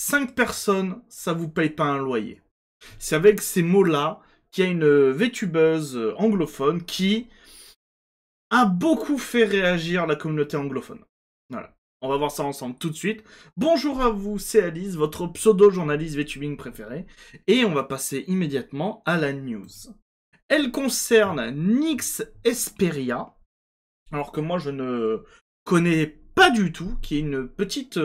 5 personnes, ça vous paye pas un loyer. C'est avec ces mots-là qu'il y a une VTubeuse anglophone qui a beaucoup fait réagir la communauté anglophone. Voilà. On va voir ça ensemble tout de suite. Bonjour à vous, c'est Alice, votre pseudo-journaliste VTubing préféré. Et on va passer immédiatement à la news. Elle concerne Nyx Esperia, alors que moi je ne connais pas du tout, qui est une petite,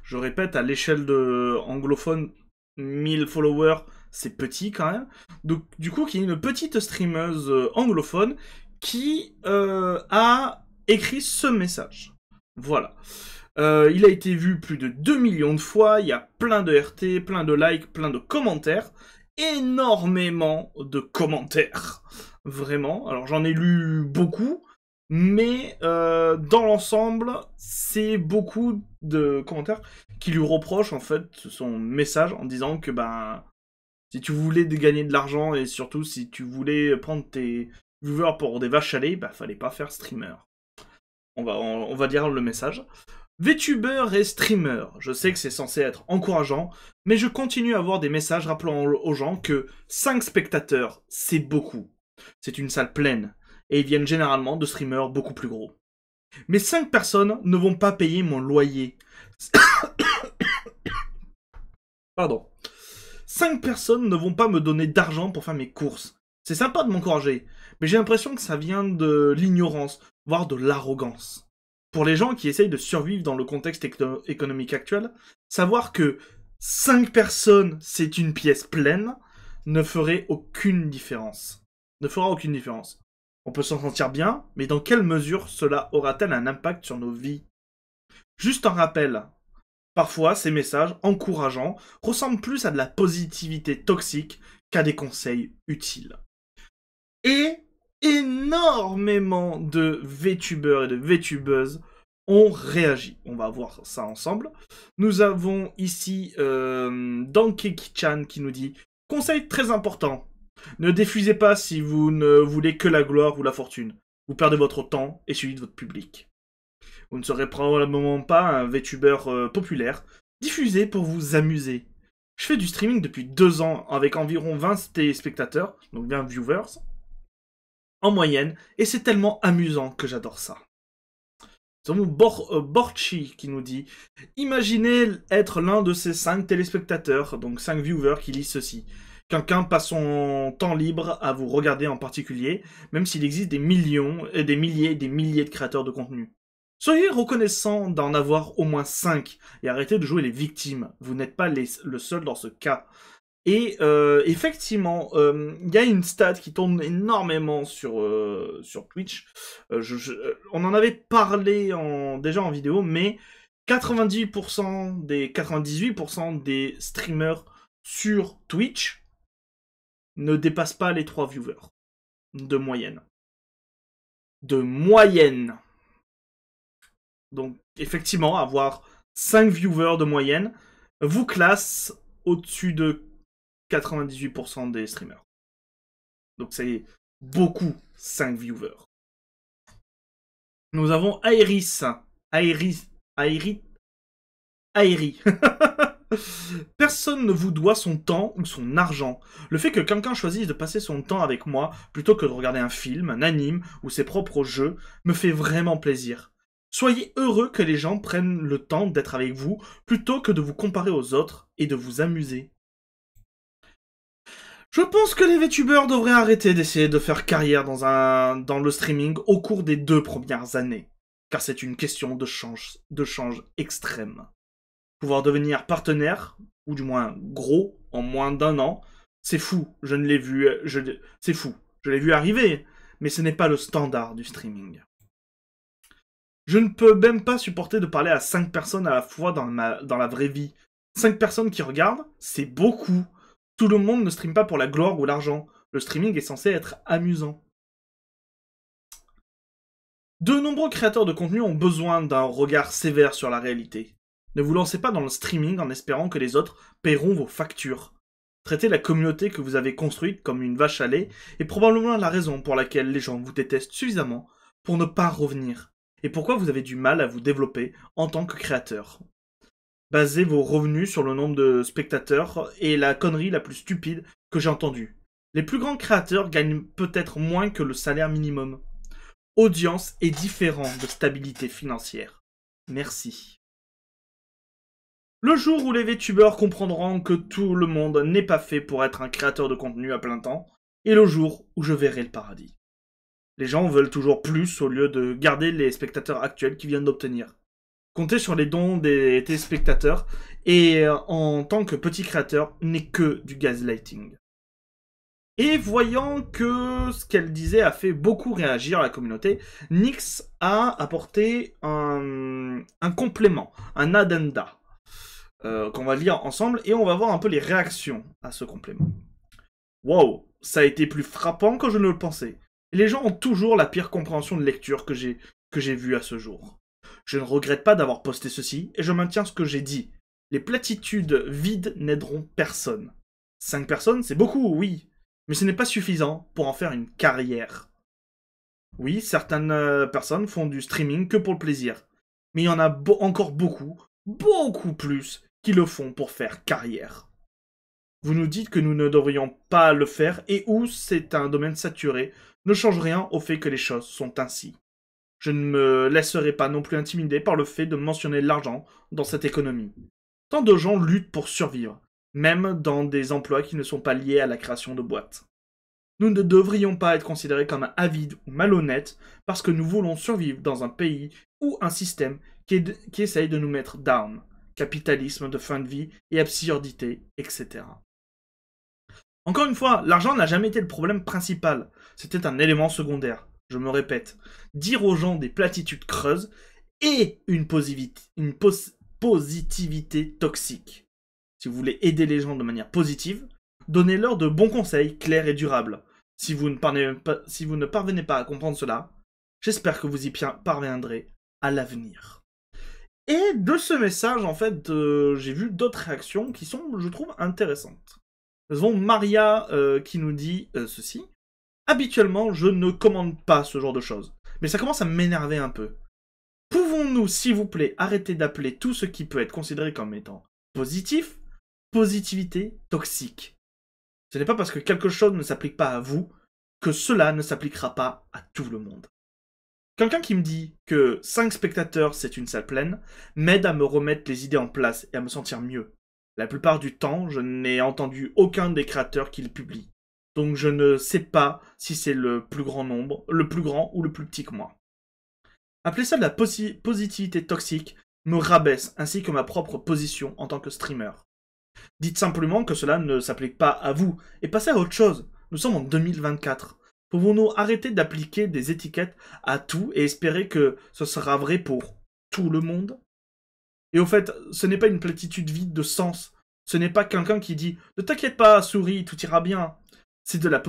je répète, à l'échelle de anglophone, 1000 followers, c'est petit quand même. Donc du coup, qui est une petite streameuse anglophone qui a écrit ce message. Voilà. Il a été vu plus de 2 millions de fois, il y a plein de RT, plein de likes, plein de commentaires, énormément de commentaires. Vraiment. Alors j'en ai lu beaucoup, mais dans l'ensemble, c'est beaucoup de commentaires qui lui reprochent en fait son message en disant que si tu voulais gagner de l'argent et surtout si tu voulais prendre tes viewers pour des vaches à lait, fallait pas faire streamer. On va dire le message. VTuber et streamer, je sais que c'est censé être encourageant, mais je continue à avoir des messages rappelant aux gens que 5 spectateurs, c'est beaucoup. C'est une salle pleine, et ils viennent généralement de streamers beaucoup plus gros. Mais 5 personnes ne vont pas payer mon loyer. Pardon. 5 personnes ne vont pas me donner d'argent pour faire mes courses. C'est sympa de m'encourager, mais j'ai l'impression que ça vient de l'ignorance, voire de l'arrogance. Pour les gens qui essayent de survivre dans le contexte économique actuel, savoir que 5 personnes, c'est une pièce pleine, ne ferait aucune différence. Ne fera aucune différence. On peut s'en sentir bien, mais dans quelle mesure cela aura-t-elle un impact sur nos vies? Juste un rappel. Parfois, ces messages encourageants ressemblent plus à de la positivité toxique qu'à des conseils utiles. Et énormément de VTubers et de VTubeuses ont réagi. On va voir ça ensemble. Nous avons ici Donkey-chan qui nous dit « Conseil très important, ne diffusez pas si vous ne voulez que la gloire ou la fortune. Vous perdez votre temps et celui de votre public. Vous ne serez probablement pas un VTuber populaire. Diffusez pour vous amuser. Je fais du streaming depuis 2 ans avec environ 20 téléspectateurs, donc 20 viewers, en moyenne, et c'est tellement amusant que j'adore ça. Nous avons Borchi qui nous dit « Imaginez être l'un de ces 5 téléspectateurs, donc 5 viewers qui lisent ceci. Quelqu'un passe son temps libre à vous regarder en particulier, même s'il existe des millions et des milliers de créateurs de contenu. Soyez reconnaissant d'en avoir au moins 5 et arrêtez de jouer les victimes. Vous n'êtes pas le seul dans ce cas. » Et effectivement, il y a une stat qui tourne énormément sur Twitch. On en avait parlé déjà en vidéo, mais 98% des 98% des streamers sur Twitch ne dépassent pas les 3 viewers de moyenne. De moyenne. Donc, effectivement, avoir 5 viewers de moyenne vous classe au-dessus de 98% des streamers. Donc c'est beaucoup, 5 viewers. Nous avons Aeris. Personne ne vous doit son temps ou son argent. Le fait que quelqu'un choisisse de passer son temps avec moi plutôt que de regarder un film, un anime ou ses propres jeux me fait vraiment plaisir. Soyez heureux que les gens prennent le temps d'être avec vous plutôt que de vous comparer aux autres et de vous amuser. Je pense que les VTubers devraient arrêter d'essayer de faire carrière dans le streaming au cours des 2 premières années, car c'est une question de change extrême. Pouvoir devenir partenaire, ou du moins gros, en moins d'1 an, c'est fou, c'est fou, je l'ai vu arriver, mais ce n'est pas le standard du streaming. Je ne peux même pas supporter de parler à 5 personnes à la fois dans la vraie vie. 5 personnes qui regardent, c'est beaucoup. Tout le monde ne stream pas pour la gloire ou l'argent. Le streaming est censé être amusant. De nombreux créateurs de contenu ont besoin d'un regard sévère sur la réalité. Ne vous lancez pas dans le streaming en espérant que les autres paieront vos factures. Traiter la communauté que vous avez construite comme une vache à lait est probablement la raison pour laquelle les gens vous détestent suffisamment pour ne pas revenir. Et pourquoi vous avez du mal à vous développer en tant que créateur. Basez vos revenus sur le nombre de spectateurs est la connerie la plus stupide que j'ai entendue. Les plus grands créateurs gagnent peut-être moins que le salaire minimum. Audience est différent de stabilité financière. Merci. Le jour où les VTubers comprendront que tout le monde n'est pas fait pour être un créateur de contenu à plein temps, est le jour où je verrai le paradis. Les gens veulent toujours plus au lieu de garder les spectateurs actuels qu'ils viennent d'obtenir. Compter sur les dons des téléspectateurs et en tant que petit créateur n'est que du gaslighting. Et voyant que ce qu'elle disait a fait beaucoup réagir la communauté, Nyx a apporté un complément, un addenda, qu'on va lire ensemble et on va voir un peu les réactions à ce complément. Wow, ça a été plus frappant que je ne le pensais. Et les gens ont toujours la pire compréhension de lecture que j'ai vue à ce jour. Je ne regrette pas d'avoir posté ceci et je maintiens ce que j'ai dit. Les platitudes vides n'aideront personne. 5 personnes, c'est beaucoup, oui, mais ce n'est pas suffisant pour en faire une carrière. Oui, certaines personnes font du streaming que pour le plaisir, mais il y en a encore beaucoup plus qui le font pour faire carrière. Vous nous dites que nous ne devrions pas le faire et où c'est un domaine saturé ne change rien au fait que les choses sont ainsi. Je ne me laisserai pas non plus intimider par le fait de mentionner l'argent dans cette économie. Tant de gens luttent pour survivre, même dans des emplois qui ne sont pas liés à la création de boîtes. Nous ne devrions pas être considérés comme avides ou malhonnêtes parce que nous voulons survivre dans un pays ou un système qui essaye de nous mettre down. Capitalisme de fin de vie et absurdité, etc. Encore une fois, l'argent n'a jamais été le problème principal. C'était un élément secondaire. Je me répète. Dire aux gens des platitudes creuses et une positivité toxique. Si vous voulez aider les gens de manière positive, donnez-leur de bons conseils clairs et durables. Si vous ne parvenez pas à comprendre cela, j'espère que vous y parviendrez à l'avenir. Et de ce message, en fait, j'ai vu d'autres réactions qui sont, je trouve, intéressantes. Nous avons Maria qui nous dit ceci. Habituellement, je ne commande pas ce genre de choses, mais ça commence à m'énerver un peu. Pouvons-nous, s'il vous plaît, arrêter d'appeler tout ce qui peut être considéré comme étant positif, positivité toxique? Ce n'est pas parce que quelque chose ne s'applique pas à vous que cela ne s'appliquera pas à tout le monde. Quelqu'un qui me dit que 5 spectateurs c'est une salle pleine m'aide à me remettre les idées en place et à me sentir mieux. La plupart du temps, je n'ai entendu aucun des créateurs qui le publient. Donc je ne sais pas si c'est le plus grand ou le plus petit que moi. Appeler ça de la positivité toxique me rabaisse ainsi que ma propre position en tant que streamer. Dites simplement que cela ne s'applique pas à vous et passez à autre chose. Nous sommes en 2024. Pouvons-nous arrêter d'appliquer des étiquettes à tout et espérer que ce sera vrai pour tout le monde? Et au fait, ce n'est pas une platitude vide de sens. Ce n'est pas quelqu'un qui dit « Ne t'inquiète pas, souris, tout ira bien ». C'est de la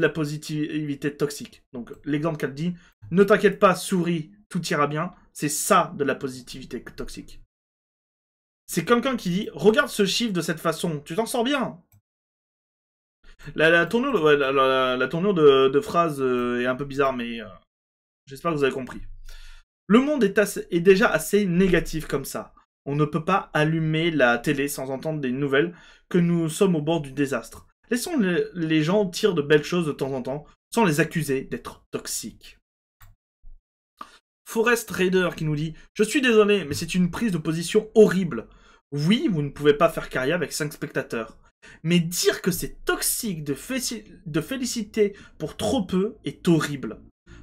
positivité toxique. Donc l'exemple qu'elle dit « Ne t'inquiète pas, souris, tout ira bien », c'est ça de la positivité toxique. C'est quelqu'un qui dit « Regarde ce chiffre de cette façon, tu t'en sors bien ». La tournure de phrase est un peu bizarre, mais j'espère que vous avez compris. Le monde est déjà assez négatif comme ça. On ne peut pas allumer la télé sans entendre des nouvelles que nous sommes au bord du désastre. Laissons les gens tirer de belles choses de temps en temps, sans les accuser d'être toxiques. Forest Raider qui nous dit « Je suis désolé, mais c'est une prise de position horrible. Oui, vous ne pouvez pas faire carrière avec 5 spectateurs. Mais dire que c'est toxique de féliciter pour trop peu est horrible.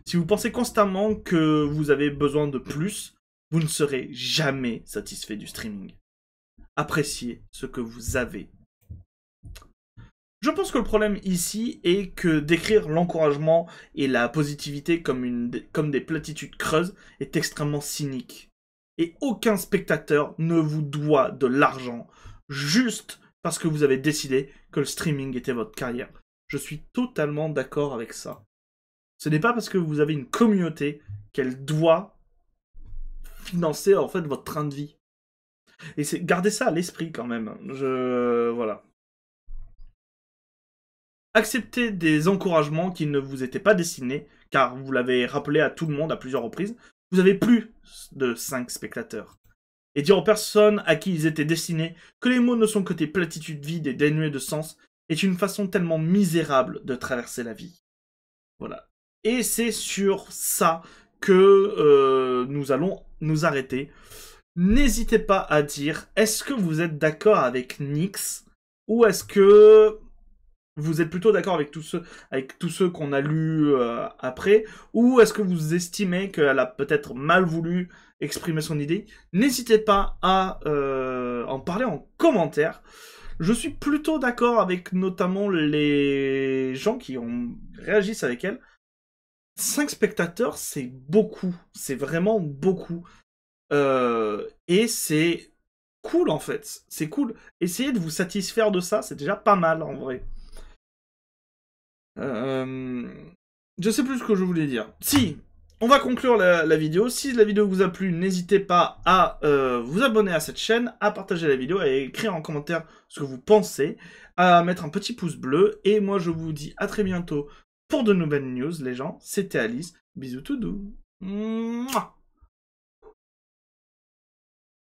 Si vous pensez constamment que vous avez besoin de plus, vous ne serez jamais satisfait du streaming. Appréciez ce que vous avez. » Je pense que le problème ici est que décrire l'encouragement et la positivité comme des platitudes creuses est extrêmement cynique. Et aucun spectateur ne vous doit de l'argent juste parce que vous avez décidé que le streaming était votre carrière. Je suis totalement d'accord avec ça. Ce n'est pas parce que vous avez une communauté qu'elle doit financer en fait votre train de vie. Et gardez ça à l'esprit quand même. Voilà. Acceptez des encouragements qui ne vous étaient pas destinés, car vous l'avez rappelé à tout le monde à plusieurs reprises, vous avez plus de 5 spectateurs. et dire aux personnes à qui ils étaient destinés que les mots ne sont que des platitudes vides et dénuées de sens est une façon tellement misérable de traverser la vie. Voilà. Et c'est sur ça que nous allons nous arrêter. N'hésitez pas à dire, est-ce que vous êtes d'accord avec Nyx ou est-ce que vous êtes plutôt d'accord avec tous ceux qu'on a lus après, ou est-ce que vous estimez qu'elle a peut-être mal voulu exprimer son idée? N'hésitez pas à en parler en commentaire. Je suis plutôt d'accord avec notamment les gens qui réagissent avec elle. 5 spectateurs, c'est beaucoup. C'est vraiment beaucoup. Et c'est cool en fait. C'est cool. Essayez de vous satisfaire de ça, c'est déjà pas mal en vrai. Je sais plus ce que je voulais dire. Si, on va conclure la vidéo. Si la vidéo vous a plu, n'hésitez pas à vous abonner à cette chaîne, à partager la vidéo, à écrire en commentaire ce que vous pensez, à mettre un petit pouce bleu. Et moi, je vous dis à très bientôt pour de nouvelles news, les gens. C'était Alice. Bisous tout doux. Mouah.